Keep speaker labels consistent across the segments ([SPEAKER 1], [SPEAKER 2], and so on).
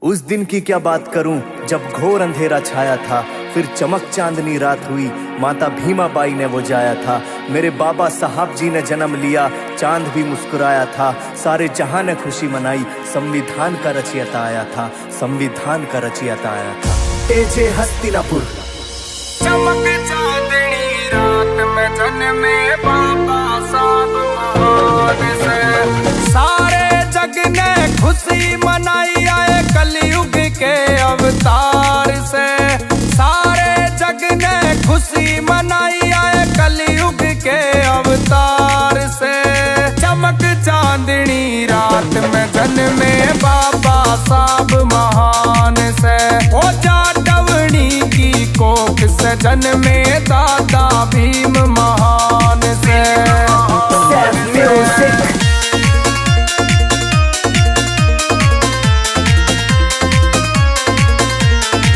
[SPEAKER 1] उस दिन की क्या बात करूं जब घोर अंधेरा छाया था, फिर चमक चांदनी रात हुई, माता भीमा बाई ने वो जाया था। मेरे बाबा साहब जी ने जन्म लिया, चांद भी मुस्कुराया था। सारे जहां ने खुशी मनाई, संविधान का रचयिता आया था, संविधान का रचयिता आया था। एजे हस्तिनापुर।
[SPEAKER 2] चमक चांदनी रात में जन्मे बाबा साहब महान से, सारे जग ने खुशी मनाई आए कलयुग के अवतार से। सारे जग ने खुशी मनाई आए कलयुग के अवतार से। चमक चांदनी रात में जन्मे बाबा साहब महान से, ओ जाटवनी की कोख से जन्मे दादा भीम महान से।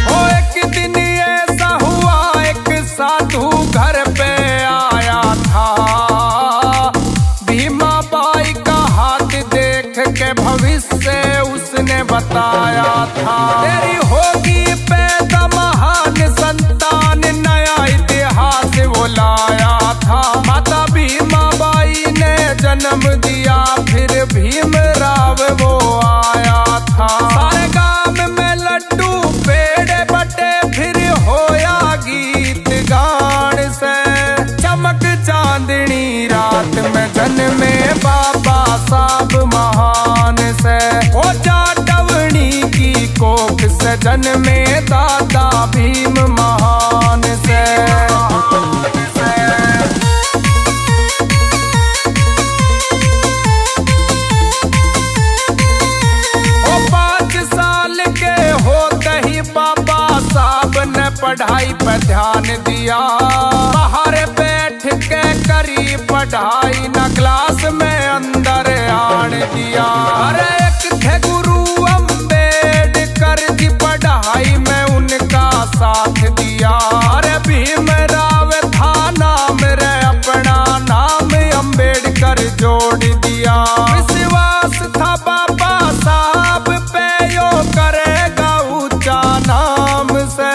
[SPEAKER 2] ओ एक दिन ऐसा हुआ, एक साधु घर पे आया था। भीमा बाई का हाथ देख के भविष्य उसने बताया था। तेरी होगी पैदा महान संतान, नया इतिहास वो लाया था। माता भीमा बाई ने जन्म दिया, फिर भीमराव वो आया था। सारे गांव में लड्डू पेड़े बटे, फिर होया गीत गान से। चमक चांदनी रात में जन्मे बाबा साहब महान से, ओ जाटवनी की कोख से जन्मे दादा भीम महान से। ओ 5 साल के होते ही बाबा साहब ने पढ़ाई पे ध्यान दिया। बाहर बैठ के करी पढ़ाई, न क्लास में अंदर आन दिया। अरे एक थे गुरु अम्बेडकर जी, पढ़ाई में उनका साथ दिया। अरे भीमराव था नाम रे, अपना नाम अम्बेडकर जोड़ दिया। विश्वास था बाबा साहब पे, यो करेगा ऊंचा नाम से।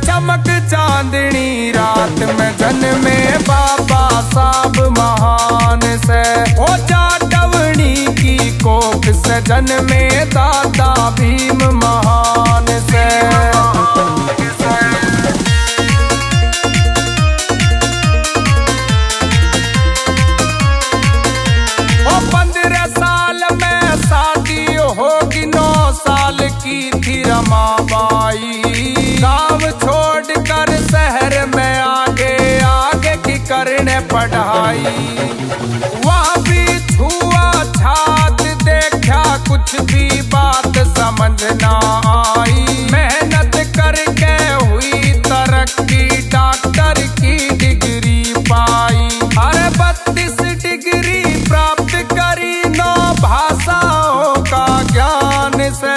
[SPEAKER 2] चमक चांदनी रात में जन्मे बाबा साहब महान से, ओ जाटवनी की कोख से जन्मे दादा भीम महान से। ओ 15 साल में शादी होगी, 9 साल की थी रमाबाई। गाँव छोड़कर शहर में आगे आगे की करने पढ़ाई। वहाँ भी छुआ छात देखा, कुछ भी बात समझ ना आई। मेहनत करके हुई तरक्की, डॉक्टर की डिग्री पाई। अरे 32 डिग्री प्राप्त करी, 9 भाषाओं का ज्ञान से।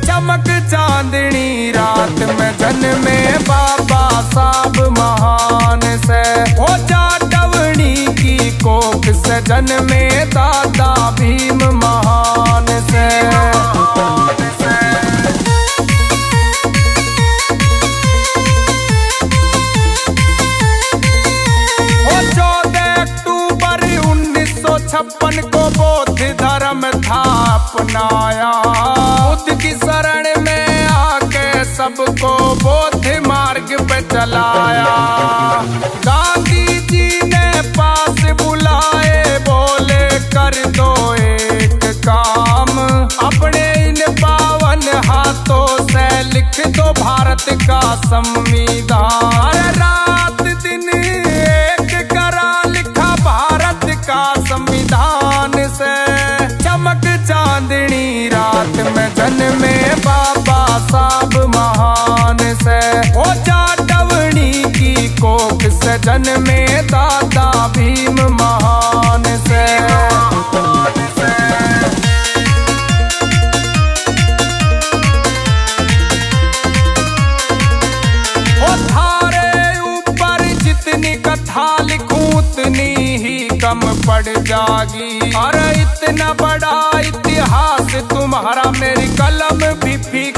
[SPEAKER 2] चमक चांदनी रात में जन्मे बाबा साहब महान से, ओ जाटवनी की कोख से जन्मे दादा भीम महान से। ओ 14 अक्टूबर 1956 को बौद्ध धर्म था अपनाया। बुद्ध की शरण में आके सबको बौद्ध मार्ग पे चलाया। गांधी जी ने पास बुलाए, बोले कर दो एक काम, अपने इन 52 हाथों से लिख दो भारत का संविधान। रात दिन एक करा लिखा भारत का संविधान से। चमक चांदनी रात में जन्मे बाबा साहब महान से, ओ जाटवनी की कोख से जन्मे दादा भीम महान से। ओ थारे ऊपर जितनी कथा लिखूं उतनी ही कम पड़ जागी। अरे इतना बड़ा इतिहास तुम्हारा, मेरी कलम भी फीकी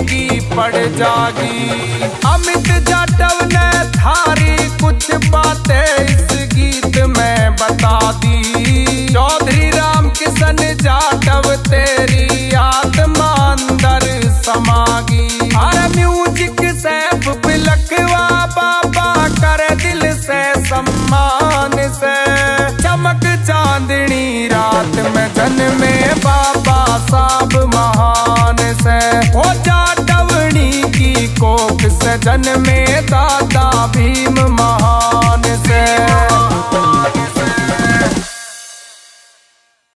[SPEAKER 2] पड़ जागी। अमित जाटव ने थारी कुछ बातें इस गीत में बता दी। चौधरी राम किशन जाटव तेरी आत्मा अंदर समागी। अरे म्यूजिक सैफ बिलखवा बाबा कर दिल से सम्मान से। चमक चांदनी रात में जन्मे बाबा साहब महान से। हो जाटवनी की कोख से जन्मे दादा भीम महान से।